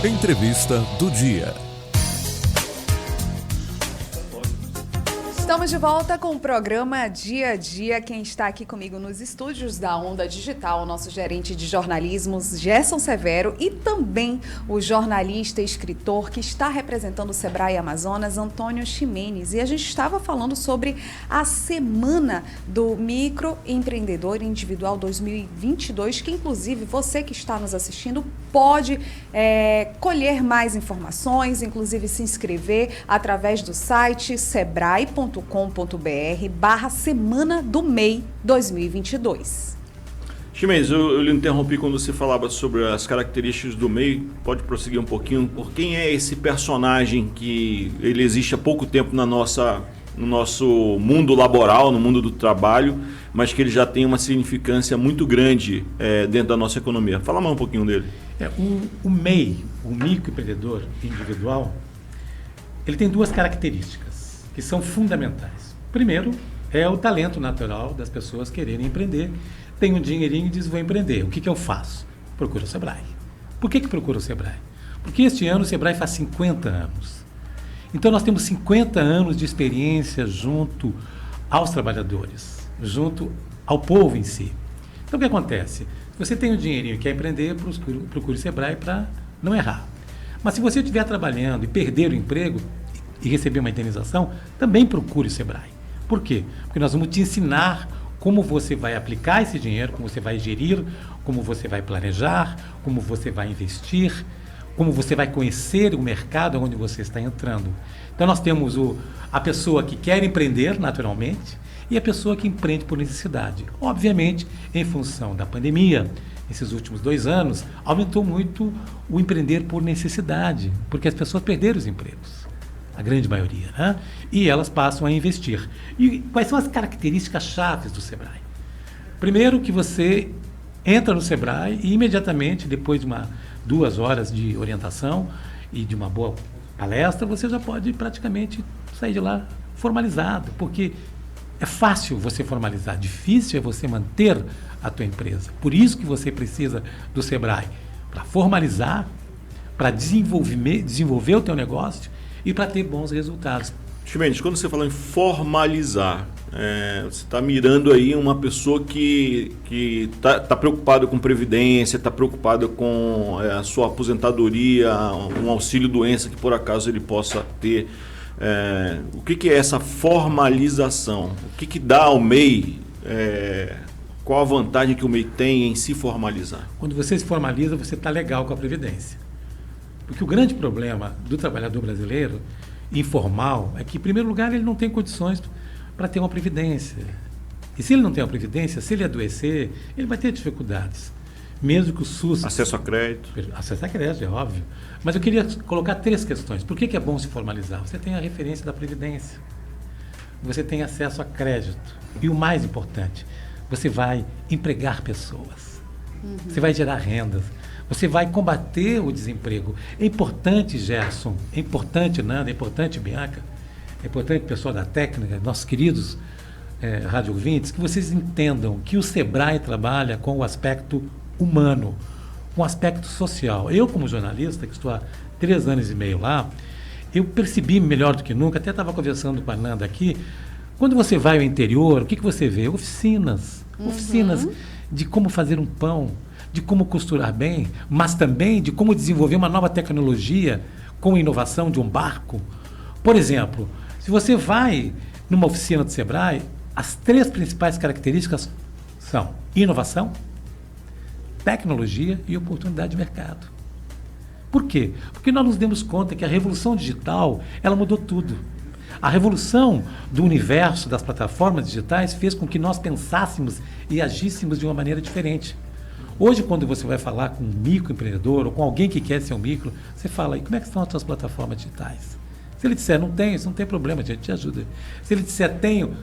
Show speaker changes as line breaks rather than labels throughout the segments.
Entrevista do dia.
Estamos de volta com o programa Dia a Dia. Quem está aqui comigo nos estúdios da Onda Digital, o nosso gerente de jornalismo, Gerson Severo, e também o jornalista e escritor que está representando o Sebrae Amazonas, Antônio Ximenes. E a gente estava falando sobre a Semana do Microempreendedor Individual 2022, que inclusive você que está nos assistindo pode colher mais informações, inclusive se inscrever através do site sebrae.com.br/Semana do MEI 2022.
Ximenes, eu lhe interrompi quando você falava sobre as características do MEI. Pode prosseguir um pouquinho? Por quem é esse personagem que ele existe há pouco tempo no nosso mundo laboral, no mundo do trabalho, mas que ele já tem uma significância muito grande dentro da nossa economia? Fala mais um pouquinho dele.
O MEI, o microempreendedor individual, ele tem duas características que são fundamentais. Primeiro, é o talento natural das pessoas quererem empreender. Tem um dinheirinho e diz, vou empreender. O que eu faço? Procuro o Sebrae. Por que procuro o Sebrae? Porque este ano o Sebrae faz 50 anos. Então nós temos 50 anos de experiência junto aos trabalhadores, junto ao povo em si. Então o que acontece? Se você tem um dinheirinho e quer empreender, procure o Sebrae para não errar. Mas se você estiver trabalhando e perder o emprego e receber uma indenização, também procure o Sebrae. Por quê? Porque nós vamos te ensinar como você vai aplicar esse dinheiro, como você vai gerir, como você vai planejar, como você vai investir, como você vai conhecer o mercado onde você está entrando. Então nós temos a pessoa que quer empreender naturalmente e a pessoa que empreende por necessidade. Obviamente, em função da pandemia, esses últimos 2 anos, aumentou muito o empreender por necessidade, porque as pessoas perderam os empregos, a grande maioria, né? E elas passam a investir. E quais são as características chaves do Sebrae? Primeiro, que você entra no Sebrae e imediatamente, depois de 2 horas de orientação e de uma boa palestra, você já pode praticamente sair de lá formalizado, porque é fácil você formalizar, difícil é você manter a tua empresa. Por isso que você precisa do Sebrae, para formalizar, para desenvolver o teu negócio e para ter bons resultados.
Ximenes, quando você fala em formalizar, você está mirando aí uma pessoa que está preocupada com previdência, está preocupada com a sua aposentadoria, um auxílio-doença que por acaso ele possa ter. O que é essa formalização? O que dá ao MEI? Qual a vantagem que o MEI tem em se formalizar?
Quando você se formaliza, você está legal com a Previdência. Porque o grande problema do trabalhador brasileiro informal é que, em primeiro lugar, ele não tem condições para ter uma Previdência. E se ele não tem uma Previdência, se ele adoecer, ele vai ter dificuldades. Mesmo que o SUS...
Acesso a crédito.
Acesso a crédito, é óbvio. Mas eu queria colocar 3 questões. Por que é bom se formalizar? Você tem a referência da Previdência. Você tem acesso a crédito. E o mais importante, você vai empregar pessoas. Você vai gerar rendas. Você vai combater o desemprego. É importante, Gerson, é importante, Nanda, é importante, Bianca, é importante, pessoal da técnica, nossos queridos rádio ouvintes, que vocês entendam que o Sebrae trabalha com o aspecto humano, com o aspecto social. Eu, como jornalista, que estou há 3 anos e meio lá, eu percebi melhor do que nunca, até estava conversando com a Nanda aqui, quando você vai ao interior, o que você vê? Oficinas de como fazer um pão, de como costurar bem, mas também de como desenvolver uma nova tecnologia com inovação de um barco. Por exemplo, se você vai numa oficina do Sebrae, as 3 principais características são inovação, tecnologia e oportunidade de mercado. Por quê? Porque nós nos demos conta que a revolução digital, ela mudou tudo. A revolução do universo das plataformas digitais fez com que nós pensássemos e agíssemos de uma maneira diferente. Hoje, quando você vai falar com um microempreendedor ou com alguém que quer ser um micro, você fala, e como é que estão as suas plataformas digitais? Se ele disser, não tenho, isso não tem problema, a gente te ajuda. Se ele disser, tenho,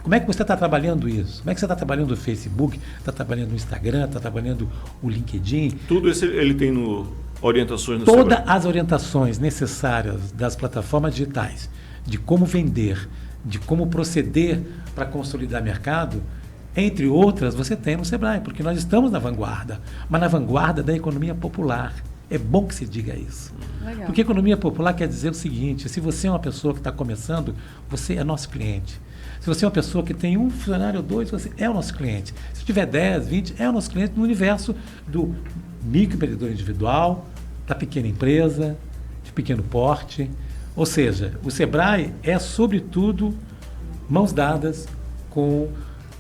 como é que você está trabalhando isso? Como é que você está trabalhando o Facebook, está trabalhando o Instagram, está trabalhando o LinkedIn?
Tudo isso ele tem orientações no
Todas
Sebrae.
as orientações necessárias das plataformas digitais, de como vender, de como proceder para consolidar mercado, entre outras, você tem no Sebrae, porque nós estamos na vanguarda, mas na vanguarda da economia popular. É bom que se diga isso.
Legal.
Porque economia popular quer dizer o seguinte: se você é uma pessoa que está começando, você é nosso cliente. Se você é uma pessoa que tem um funcionário ou dois, você é o nosso cliente. Se tiver 10, 20, é o nosso cliente no universo do microempreendedor individual, da pequena empresa, de pequeno porte. Ou seja, o Sebrae é, sobretudo, mãos dadas com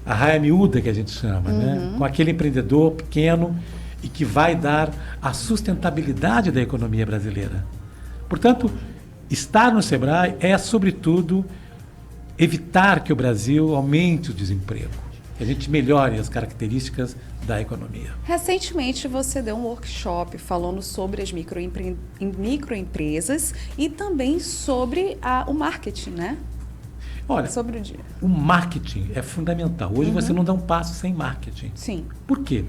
a raia miúda, que a gente chama, né? Com aquele empreendedor pequeno e que vai dar a sustentabilidade da economia brasileira. Portanto, estar no Sebrae é, sobretudo, evitar que o Brasil aumente o desemprego, que a gente melhore as características da economia.
Recentemente você deu um workshop falando sobre as microempresas e também sobre o marketing, né?
Olha,
Sobre o dia.
o marketing é fundamental. Hoje você não dá um passo sem marketing.
Sim.
Por quê?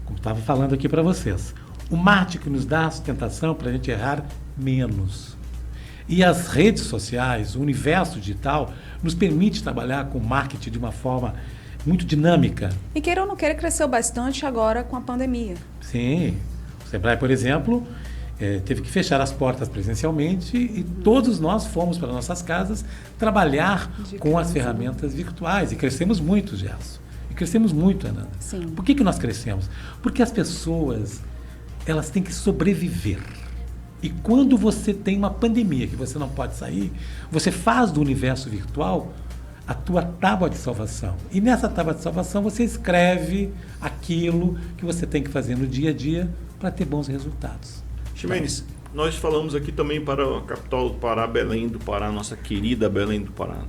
Como estava falando aqui para vocês, o marketing nos dá a sustentação para a gente errar menos. E as redes sociais, o universo digital, nos permite trabalhar com marketing de uma forma muito dinâmica.
E queira ou não queira, cresceu bastante agora com a pandemia.
Sim. O Sebrae, por exemplo, teve que fechar as portas presencialmente e todos nós fomos para nossas casas trabalhar com as ferramentas virtuais. E crescemos muito, Gerson. E crescemos muito, Ana.
Sim.
Por que nós crescemos? Porque as pessoas, elas têm que sobreviver. E quando você tem uma pandemia que você não pode sair, você faz do universo virtual a tua tábua de salvação. E nessa tábua de salvação você escreve aquilo que você tem que fazer no dia a dia para ter bons resultados.
Ximenes, nós falamos aqui também para a capital do Pará, Belém do Pará, nossa querida Belém do Pará,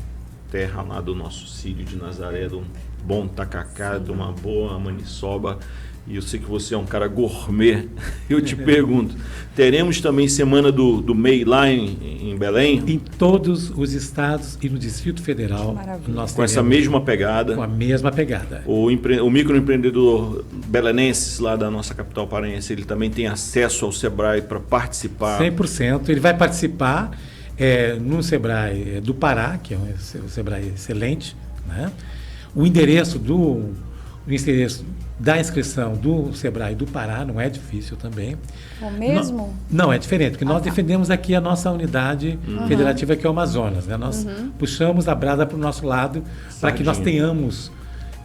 terra lá do nosso Círio de Nazaré, de um bom tacacá, de uma boa maniçoba. E eu sei que você é um cara gourmet. Eu te pergunto, teremos também Semana do MEI lá em Belém?
Em todos os estados e no Distrito Federal.
Maravilha.
Nós
Com essa
teremos
mesma pegada?
com a mesma pegada.
O microempreendedor belenenses lá da nossa capital paraense, ele também tem acesso ao Sebrae para participar?
100%. Ele vai participar no Sebrae do Pará, que é um Sebrae excelente, né? O endereço da inscrição do Sebrae do Pará não é difícil também.
O mesmo?
Não, é diferente, porque nós defendemos aqui a nossa unidade federativa, que é o Amazonas, né? Nós puxamos a brasa para o nosso lado para que nós tenhamos...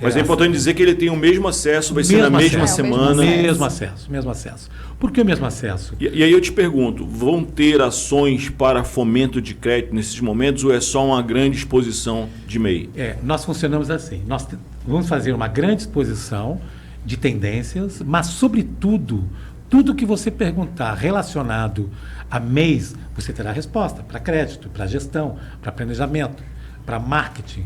Mas é importante dizer que ele tem o mesmo acesso, vai ser na mesma semana.
Mesmo acesso. Por que o mesmo acesso?
E aí eu te pergunto, vão ter ações para fomento de crédito nesses momentos ou é só uma grande exposição de MEI?
Nós funcionamos assim, nós vamos fazer uma grande exposição de tendências, mas sobretudo, tudo que você perguntar relacionado a MEIs, você terá resposta para crédito, para gestão, para planejamento, para marketing,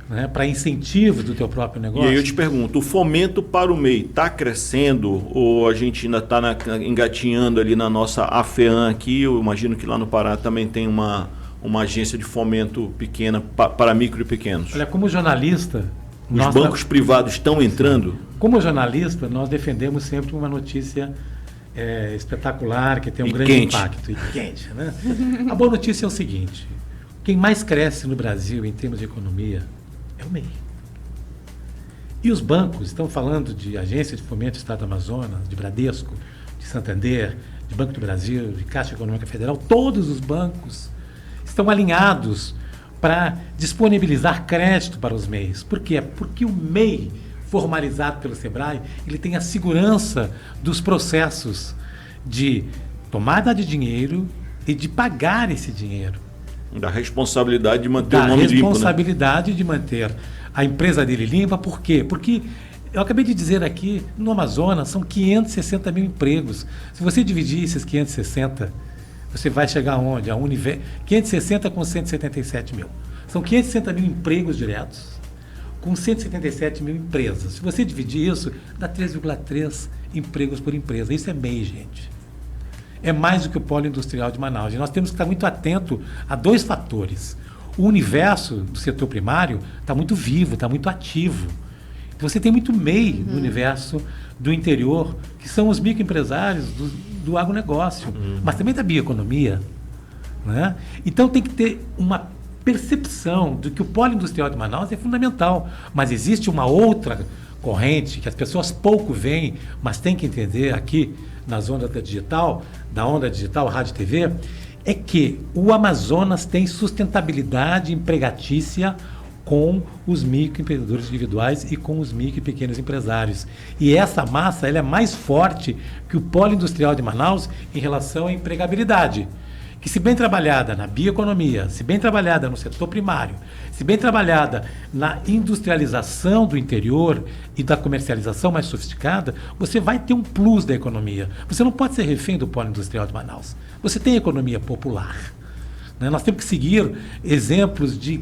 né, para incentivo do teu próprio negócio.
E aí eu te pergunto, o fomento para o MEI está crescendo ou a gente ainda está engatinhando ali na nossa AFEAM aqui? Eu imagino que lá no Pará também tem uma agência de fomento pequena para micro e pequenos.
Olha, como jornalista...
Os bancos privados estão entrando?
Como jornalista, nós defendemos sempre uma notícia espetacular, que tem um grande
quente.
impacto. E quente, né? A boa notícia é o seguinte: quem mais cresce no Brasil em termos de economia é o MEI. E os bancos, estão falando de Agência de Fomento do Estado do Amazonas, de Bradesco, de Santander, de Banco do Brasil, de Caixa Econômica Federal, todos os bancos estão alinhados para disponibilizar crédito para os MEIs. Por quê? Porque o MEI, formalizado pelo Sebrae, ele tem a segurança dos processos de tomada de dinheiro e de pagar esse dinheiro.
Da responsabilidade de manter o nome limpo. Da
responsabilidade de manter a empresa dele limpa. Por quê? Porque eu acabei de dizer aqui, no Amazonas, são 560 mil empregos. Se você dividir esses 560, você vai chegar aonde? 560 com 177 mil. São 560 mil empregos diretos, com 177 mil empresas. Se você dividir isso, dá 3,3 empregos por empresa. Isso é MEI, gente. É mais do que o polo industrial de Manaus. E nós temos que estar muito atento a dois fatores. O universo do setor primário está muito vivo, está muito ativo. Então, você tem muito MEI no universo do interior, que são os microempresários do agronegócio, mas também da bioeconomia, né? Então tem que ter uma percepção de que o polo industrial de Manaus é fundamental, mas existe uma outra corrente que as pessoas pouco veem, mas tem que entender aqui nas ondas da onda digital, rádio e TV, é que o Amazonas tem sustentabilidade empregatícia com os microempreendedores individuais e com os micro e pequenos empresários. E essa massa ela é mais forte que o polo industrial de Manaus em relação à empregabilidade. Que se bem trabalhada na bioeconomia, se bem trabalhada no setor primário, se bem trabalhada na industrialização do interior e da comercialização mais sofisticada, você vai ter um plus da economia. Você não pode ser refém do polo industrial de Manaus. Você tem economia popular. Né? Nós temos que seguir exemplos de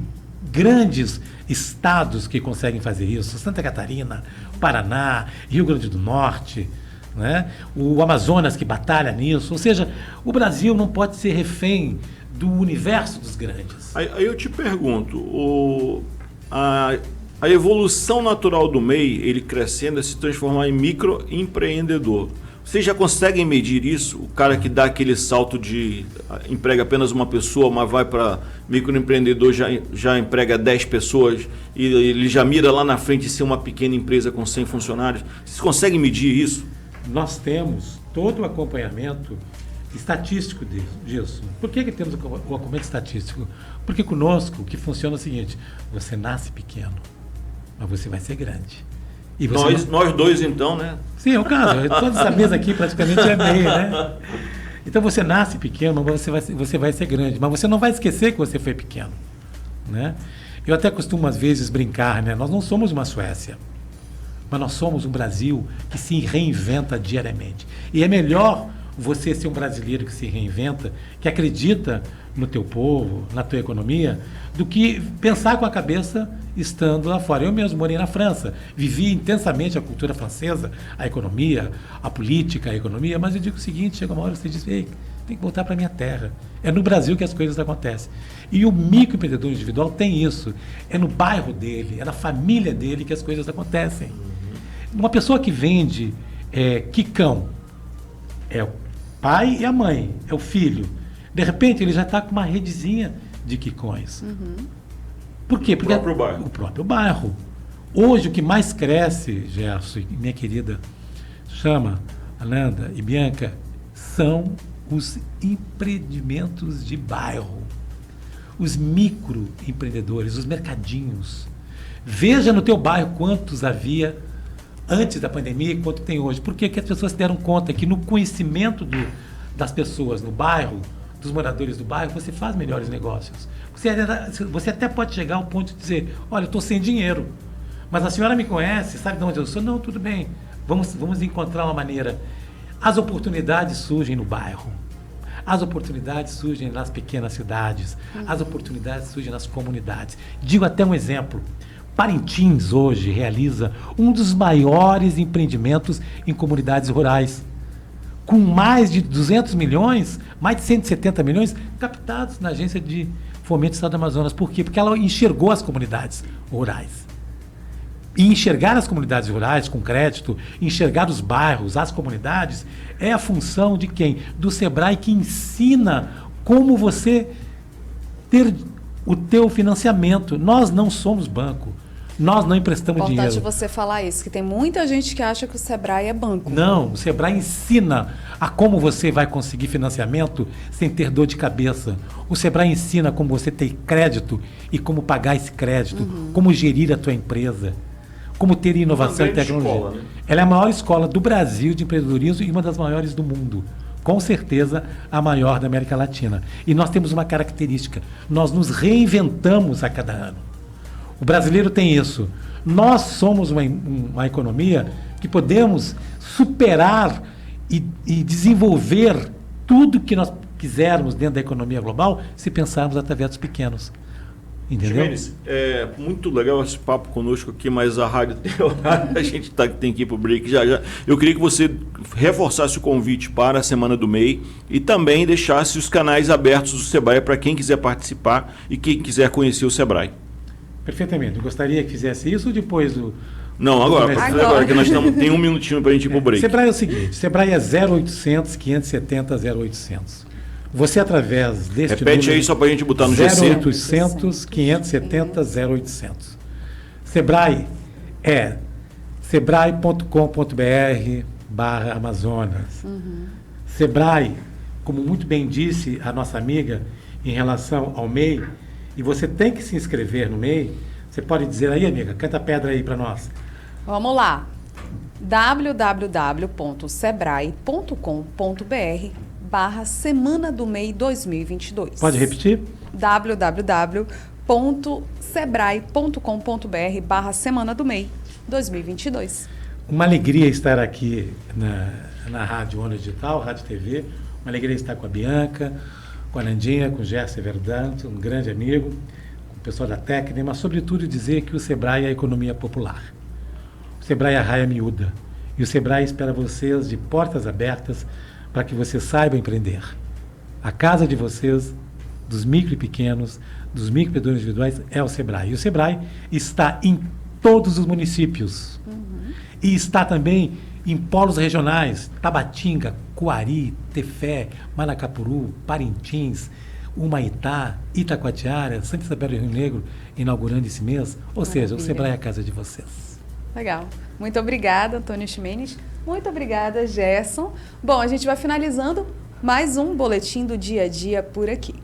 grandes estados que conseguem fazer isso. Santa Catarina, Paraná, Rio Grande do Norte, né? O Amazonas que batalha nisso. Ou seja, o Brasil não pode ser refém do universo dos grandes.
Aí eu te pergunto, a evolução natural do MEI, ele crescendo, é se transformar em microempreendedor. Vocês já conseguem medir isso? O cara que dá aquele salto de emprega apenas uma pessoa, mas vai para microempreendedor, já emprega 10 pessoas e ele já mira lá na frente ser uma pequena empresa com 100 funcionários. Vocês conseguem medir isso?
Nós temos todo o acompanhamento estatístico disso. Por que temos o acompanhamento estatístico? Porque conosco o que funciona é o seguinte: você nasce pequeno, mas você vai ser grande. E
nós dois então, né?
Sim, é o caso. Toda essa mesa aqui praticamente é MEI, né? Então você nasce pequeno, mas você vai ser grande. Mas você não vai esquecer que você foi pequeno, né? Eu até costumo às vezes brincar, né? Nós não somos uma Suécia, mas nós somos um Brasil que se reinventa diariamente. E é melhor você ser um brasileiro que se reinventa, que acredita no teu povo, na tua economia, do que pensar com a cabeça estando lá fora. Eu mesmo morei na França, vivi intensamente a cultura francesa, a economia, a política, a economia, mas eu digo o seguinte: chega uma hora que você diz, ei, tem que voltar para a minha terra. É no Brasil que as coisas acontecem. E o microempreendedor individual tem isso. É no bairro dele, é na família dele que as coisas acontecem. Uma pessoa que vende quicão, é o pai e a mãe, é o filho. De repente ele já está com uma redezinha de quicões. Por quê? Porque o próprio bairro. Hoje o que mais cresce, Gerson, minha querida Chama, Ananda e Bianca, são os empreendimentos de bairro. Os microempreendedores, os mercadinhos. Veja no teu bairro quantos havia antes da pandemia e quanto tem hoje. Por que as pessoas se deram conta que no conhecimento das pessoas no bairro, dos moradores do bairro, você faz melhores negócios. Você até pode chegar ao ponto de dizer, olha, eu estou sem dinheiro, mas a senhora me conhece, sabe de onde eu sou? Não, tudo bem, vamos encontrar uma maneira. As oportunidades surgem no bairro, as oportunidades surgem nas pequenas cidades, as oportunidades surgem nas comunidades. Digo até um exemplo. Parintins hoje realiza um dos maiores empreendimentos em comunidades rurais, com mais de 200 milhões, mais de 170 milhões captados na Agência de Fomento do Estado do Amazonas. Por quê? Porque ela enxergou as comunidades rurais. E enxergar as comunidades rurais com crédito, enxergar os bairros, as comunidades, é a função de quem? Do Sebrae, que ensina como você ter o teu financiamento. Nós não somos banco. Nós não emprestamos dinheiro.
É importante você falar isso, que tem muita gente que acha que o Sebrae é banco.
Não, o Sebrae ensina a como você vai conseguir financiamento sem ter dor de cabeça. O Sebrae ensina como você ter crédito e como pagar esse crédito, como gerir a tua empresa, como ter inovação e tecnologia. Escola, né? Ela é a maior escola do Brasil de empreendedorismo e uma das maiores do mundo. Com certeza a maior da América Latina. E nós temos uma característica: nós nos reinventamos a cada ano. O brasileiro tem isso. Nós somos uma economia que podemos superar e desenvolver tudo que nós quisermos dentro da economia global se pensarmos através dos pequenos. Entendeu?
Jimenez, é muito legal esse papo conosco aqui, mas a rádio tem horário, a gente tem que ir para o break já. Eu queria que você reforçasse o convite para a Semana do MEI e também deixasse os canais abertos do Sebrae para quem quiser participar e quem quiser conhecer o Sebrae.
Perfeitamente. Eu gostaria que fizesse isso depois do...
Não, agora que nós tem um minutinho para a gente ir para o break.
Sebrae é o seguinte: Sebrae é 0800 570 0800. Você, através deste
Repete número, aí só para a gente botar no GC.
0800 570 0800. Sebrae é sebrae.com.br, Sebrae.com.br/Amazonas. Sebrae, como muito bem disse a nossa amiga em relação ao MEI, e você tem que se inscrever no MEI, você pode dizer aí, amiga, canta a pedra aí para nós.
Vamos lá. www.sebrae.com.br/Semana do MEI 2022.
Pode repetir?
www.sebrae.com.br/Semana do MEI 2022.
Uma alegria estar aqui na Rádio Onda Digital, Rádio TV. Uma alegria estar com a Bianca, com a Nandinha, com o Gerson Verdante, um grande amigo, com o pessoal da técnica, mas sobretudo dizer que o Sebrae é a economia popular. O Sebrae é a raia miúda. E o Sebrae espera vocês de portas abertas para que vocês saibam empreender. A casa de vocês, dos micro e pequenos, dos microempreendedores individuais, é o Sebrae. E o Sebrae está em todos os municípios. E está também em polos regionais, Tabatinga, Coari, Tefé, Manacapuru, Parintins, Humaitá, Itacoatiara, Santa Isabel do Rio Negro, inaugurando esse mês. Ou seja, o Sebrae é a casa de vocês.
Legal. Muito obrigada, Antônio Ximenes. Muito obrigada, Gerson. Bom, a gente vai finalizando mais um Boletim do Dia a Dia por aqui.